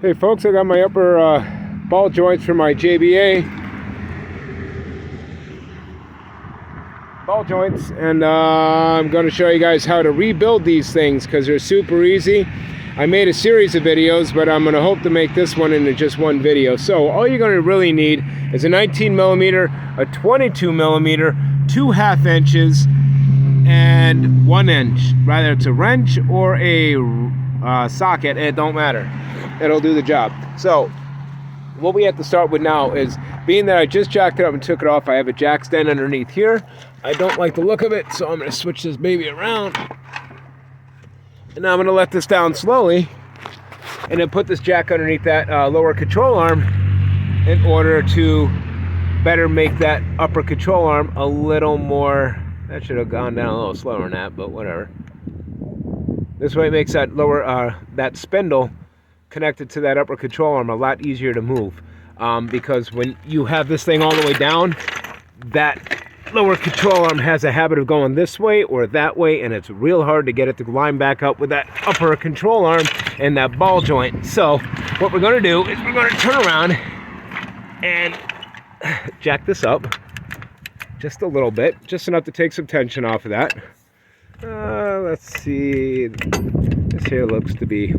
Hey folks, I got my upper ball joints for my JBA ball joints, and I'm going to show you guys how to rebuild these things because they're super easy. I made a series of videos, but I'm going to hope to make this one into just one video. So all you're going to really need is a 19 millimeter, a 22 millimeter, 2 1/2 inches, and 1 inch. Rather it's a wrench or a socket, it don't matter. It'll do the job. So what we have to start with now is, being that I just jacked it up and took it off, I have a jack stand underneath here. I don't like the look of it, so I'm going to switch this baby around. And now I'm going to let this down slowly and then put this jack underneath that lower control arm in order to better make that upper control arm a little more. That should have gone down a little slower than that, but whatever. This way it makes that lower, that spindle connected to that upper control arm a lot easier to move, because when you have this thing all the way down, that lower control arm has a habit of going this way or that way, and it's real hard to get it to line back up with that upper control arm and that ball joint. So what we're going to do is we're going to turn around and jack this up just a little bit, just enough to take some tension off of that. Let's see, this here looks to be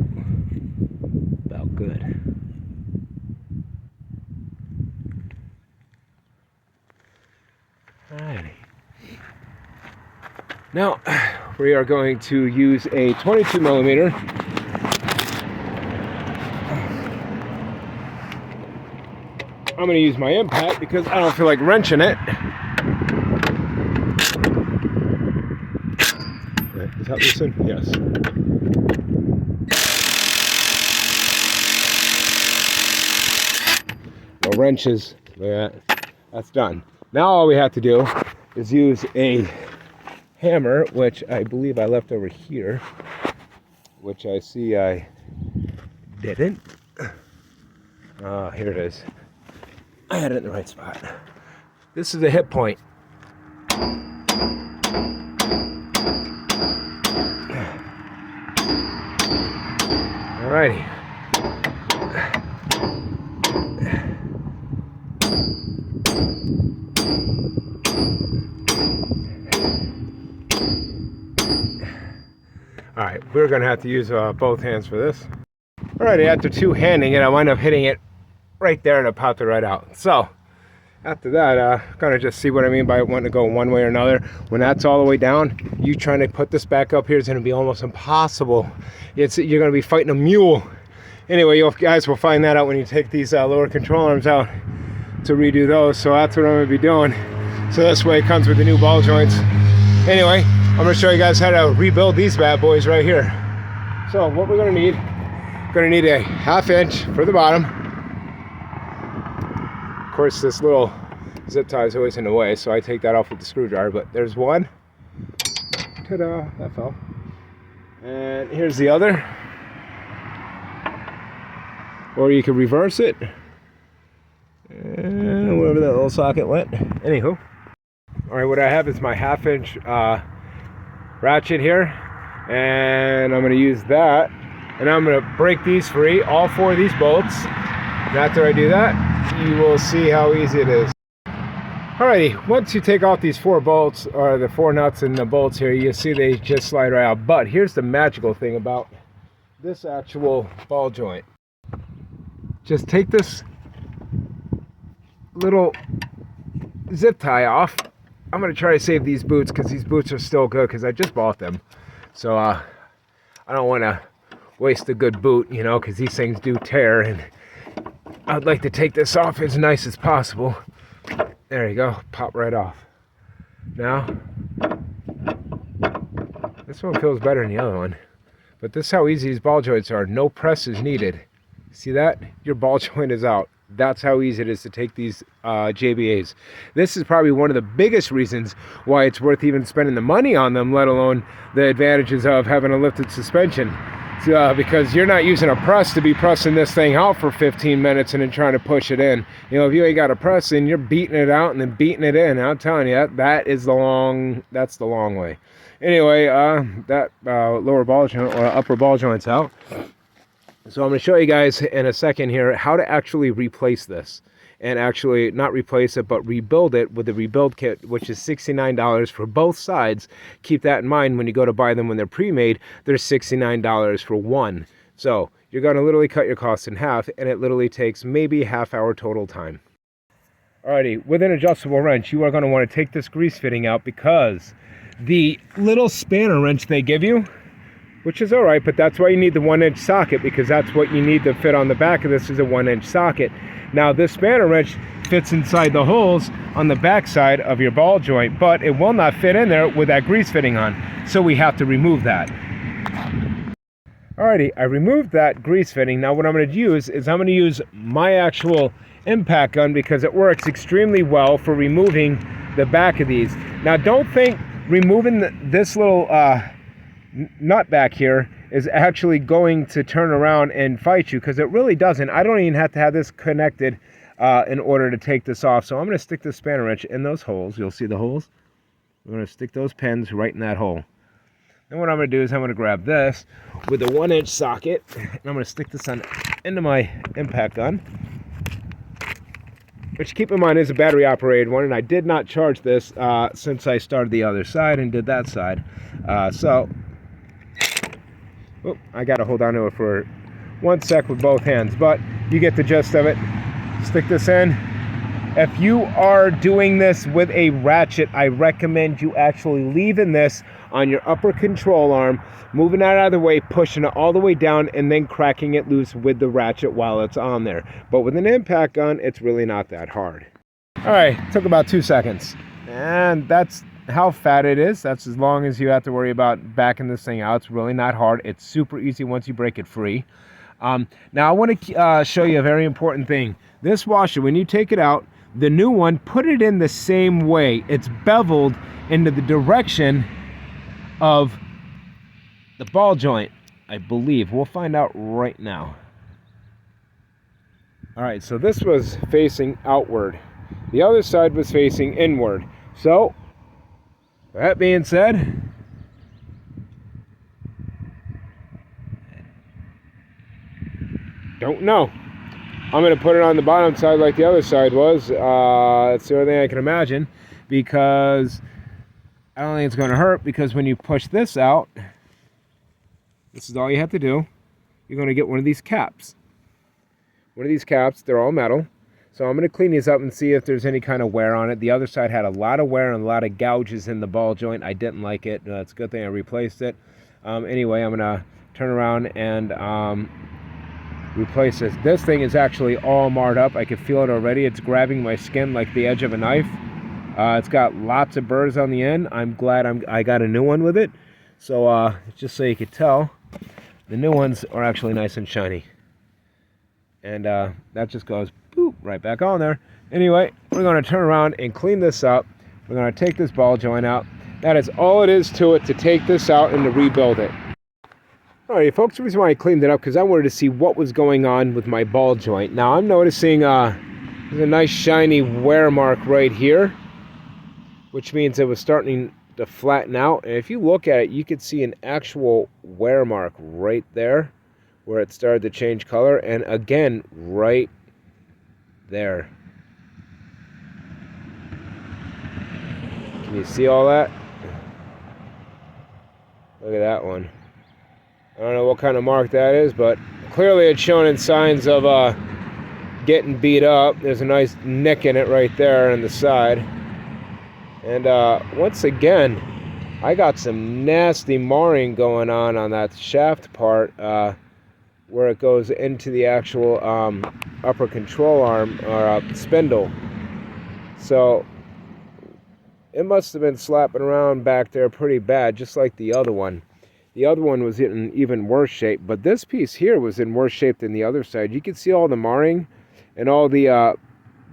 about good. Alrighty. Now we are going to use a 22 millimeter. I'm going to use my impact because I don't feel like wrenching it. Is that loosen? Yes. No wrenches. Look at that. That's done. Now all we have to do is use a hammer, which I believe I left over here, which I see I didn't. Here it is. I had it in the right spot. This is a hit point. Alrighty. Alright, we're going to have to use both hands for this. Alrighty, after two-handing it, I wind up hitting it right there and it popped it right out. So, after that, kind of just see what I mean by wanting to go one way or another. When that's all the way down, you trying to put this back up here is going to be almost impossible. You're going to be fighting a mule. Anyway, you guys will find that out when you take these lower control arms out to redo those. So that's what I'm going to be doing. So this way it comes with the new ball joints. Anyway, I'm going to show you guys how to rebuild these bad boys right here. So what we're going to need a 1/2 inch for the bottom. Of course, this little zip tie is always in the way, so I take that off with the screwdriver, but there's one. Ta-da, that fell. And here's the other. Or you can reverse it. And wherever that little socket went. Anywho. Alright, what I have is my 1/2 inch ratchet here. And I'm going to use that. And I'm going to break these free, all 4 of these bolts. And after I do that, you will see how easy it is. Alrighty, once you take off these 4 bolts, or the 4 nuts and the bolts here, you see they just slide right out. But here's the magical thing about this actual ball joint. Just take this little zip tie off. I'm going to try to save these boots because these boots are still good because I just bought them. So I don't want to waste a good boot, you know, because these things do tear, and I'd like to take this off as nice as possible. There you go, pop right off. Now, this one feels better than the other one, but this is how easy these ball joints are. No press is needed. See that? Your ball joint is out. That's how easy it is to take these JBAs. This is probably one of the biggest reasons why it's worth even spending the money on them, let alone the advantages of having a lifted suspension. Because you're not using a press to be pressing this thing out for 15 minutes and then trying to push it in. You know, if you ain't got a press in, you're beating it out and then beating it in. I'm telling you, that's the long way. Anyway, that lower ball joint or upper ball joint's out. So I'm going to show you guys in a second here how to actually replace this. And actually not replace it, but rebuild it with the rebuild kit, which is $69 for both sides. Keep that in mind when you go to buy them when they're pre-made. They're $69 for one. So you're going to literally cut your costs in half, and it literally takes maybe half hour total time. Alrighty, with an adjustable wrench, you are going to want to take this grease fitting out, because the little spanner wrench they give you, which is alright, but that's why you need the 1-inch socket, because that's what you need to fit on the back of this, is a 1-inch socket. Now this spanner wrench fits inside the holes on the back side of your ball joint, but it will not fit in there with that grease fitting on, so we have to remove that. Alrighty, I removed that grease fitting. Now what I'm going to use is I'm going to use my actual impact gun, because it works extremely well for removing the back of these. Now don't think removing this little nut back here is actually going to turn around and fight you, because it really doesn't. I don't even have to have this connected in order to take this off. So I'm going to stick the spanner wrench in those holes. You'll see the holes. I'm going to stick those pins right in that hole. Then what I'm going to do is I'm going to grab this with a 1-inch socket, and I'm going to stick this into my impact gun, which, keep in mind, is a battery operated one, and I did not charge this since I started the other side and did that side. Oh, I got to hold on to it for 1 sec with both hands, but you get the gist of it. Stick this in. If you are doing this with a ratchet, I recommend you actually leaving this on your upper control arm, moving it out of the way, pushing it all the way down, and then cracking it loose with the ratchet while it's on there. But with an impact gun, it's really not that hard. All right, took about 2 seconds. And that's how fat it is. That's as long as you have to worry about backing this thing out. It's really not hard. It's super easy once you break it free. Now I want to show you a very important thing. This washer, when you take it out, the new one, put it in the same way. It's beveled into the direction of the ball joint, I believe. We'll find out right now. All right, so this was facing outward. The other side was facing inward. So that being said, don't know. I'm going to put it on the bottom side like the other side was. That's the only thing I can imagine, because I don't think it's going to hurt, because when you push this out, this is all you have to do. You're going to get one of these caps. One of these caps, they're all metal. So I'm going to clean these up and see if there's any kind of wear on it. The other side had a lot of wear and a lot of gouges in the ball joint. I didn't like it. It's a good thing I replaced it. Anyway, I'm going to turn around and replace this. This thing is actually all marred up. I can feel it already. It's grabbing my skin like the edge of a knife. It's got lots of burrs on the end. I'm glad I got a new one with it. So just so you could tell, the new ones are actually nice and shiny. And that just goes boop, right back on there. Anyway, we're going to turn around and clean this up. We're going to take this ball joint out. That is all it is to it, to take this out and to rebuild it. Alright folks, the reason why I cleaned it up, because I wanted to see what was going on with my ball joint. Now I'm noticing there's a nice shiny wear mark right here, which means it was starting to flatten out. And if you look at it, you can see an actual wear mark right there where it started to change color, and again right there. Can you see all that? Look at that one. I don't know what kind of mark that is, but clearly it's showing signs of getting beat up. There's a nice nick in it right there on the side. And once again, I got some nasty marring going on that shaft part where it goes into the actual upper control arm or spindle. So it must have been slapping around back there pretty bad, just like the other one. The other one was in even worse shape, but this piece here was in worse shape than the other side. You can see all the marring and all the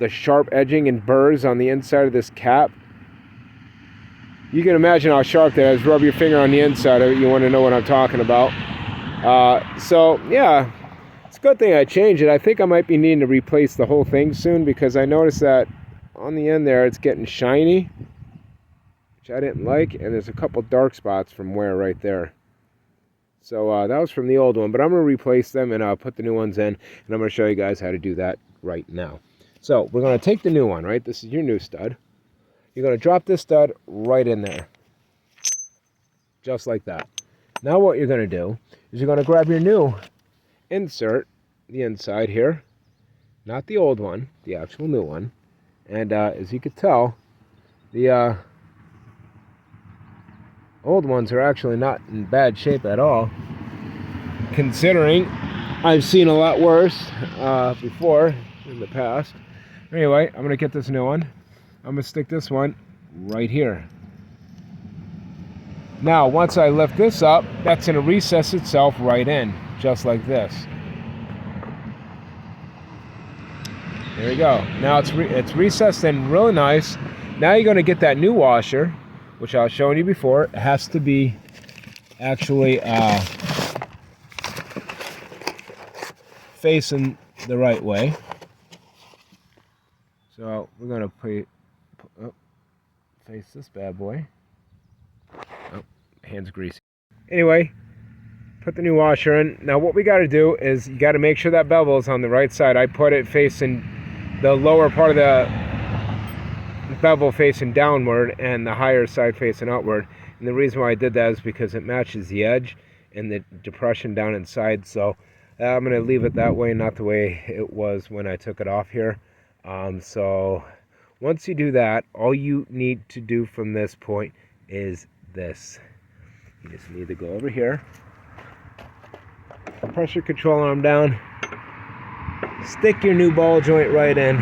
sharp edging and burrs on the inside of this cap. You can imagine how sharp that is. Rub your finger on the inside of it. You want to know what I'm talking about. So yeah, it's a good thing I changed it. I think I might be needing to replace the whole thing soon, because I noticed that on the end there it's getting shiny, which I didn't like, and there's a couple dark spots from wear right there. So that was from the old one, but I'm going to replace them and put the new ones in, and I'm going to show you guys how to do that right now. So we're going to take the new one, right? This is your new stud. You're going to drop this stud right in there, just like that. Now what you're going to do is you're going to grab your new insert, the inside here, not the old one, the actual new one. And as you can tell, the old ones are actually not in bad shape at all, considering I've seen a lot worse before in the past. Anyway, I'm going to get this new one. I'm going to stick this one right here. Now, once I lift this up, that's going to recess itself right in, just like this. There you go. Now it's recessed in really nice. Now you're going to get that new washer, which I was showing you before. It has to be actually facing the right way. So we're going to face this bad boy. Oh, hand's greasy. Anyway, put the new washer in. Now what we got to do is you got to make sure that bevel is on the right side. I put it facing the lower part of the bevel facing downward and the higher side facing outward. And the reason why I did that is because it matches the edge and the depression down inside. So I'm going to leave it that way, not the way it was when I took it off here. So once you do that, all you need to do from this point is this. You just need to go over here, pressure control arm down, stick your new ball joint right in.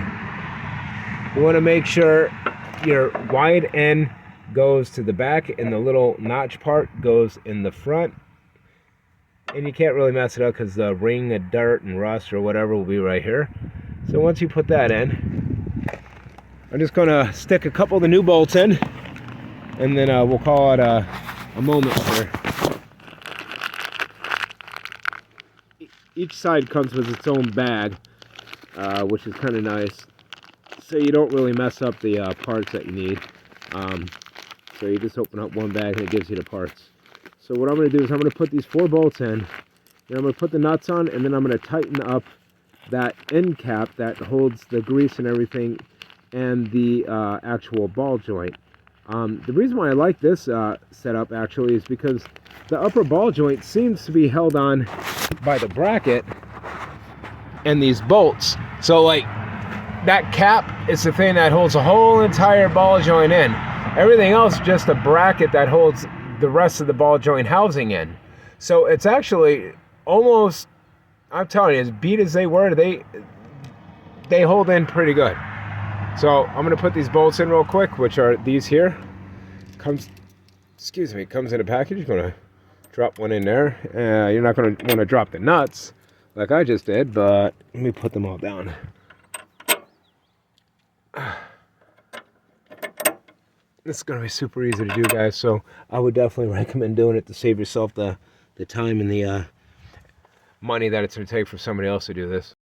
You want to make sure your wide end goes to the back and the little notch part goes in the front. And you can't really mess it up because the ring of dirt and rust or whatever will be right here. So once you put that in, I'm just going to stick a couple of the new bolts in, and then we'll call it a moment here. Each side comes with its own bag, which is kind of nice. So you don't really mess up the parts that you need. So you just open up one bag and it gives you the parts. So what I'm going to do is I'm going to put these 4 bolts in, and I'm going to put the nuts on, and then I'm going to tighten up that end cap that holds the grease and everything and the actual ball joint. The reason why I like this setup actually is because the upper ball joint seems to be held on by the bracket and these bolts. So like that cap is the thing that holds the whole entire ball joint in. Everything else is just a bracket that holds the rest of the ball joint housing in. So it's actually almost, I'm telling you, as beat as they were, they hold in pretty good. So I'm going to put these bolts in real quick, which are these here. Comes in a package. You're going to drop one in there. You're not going to want to drop the nuts like I just did, but let me put them all down. This is going to be super easy to do, guys, so I would definitely recommend doing it to save yourself the time and the money that it's going to take for somebody else to do this.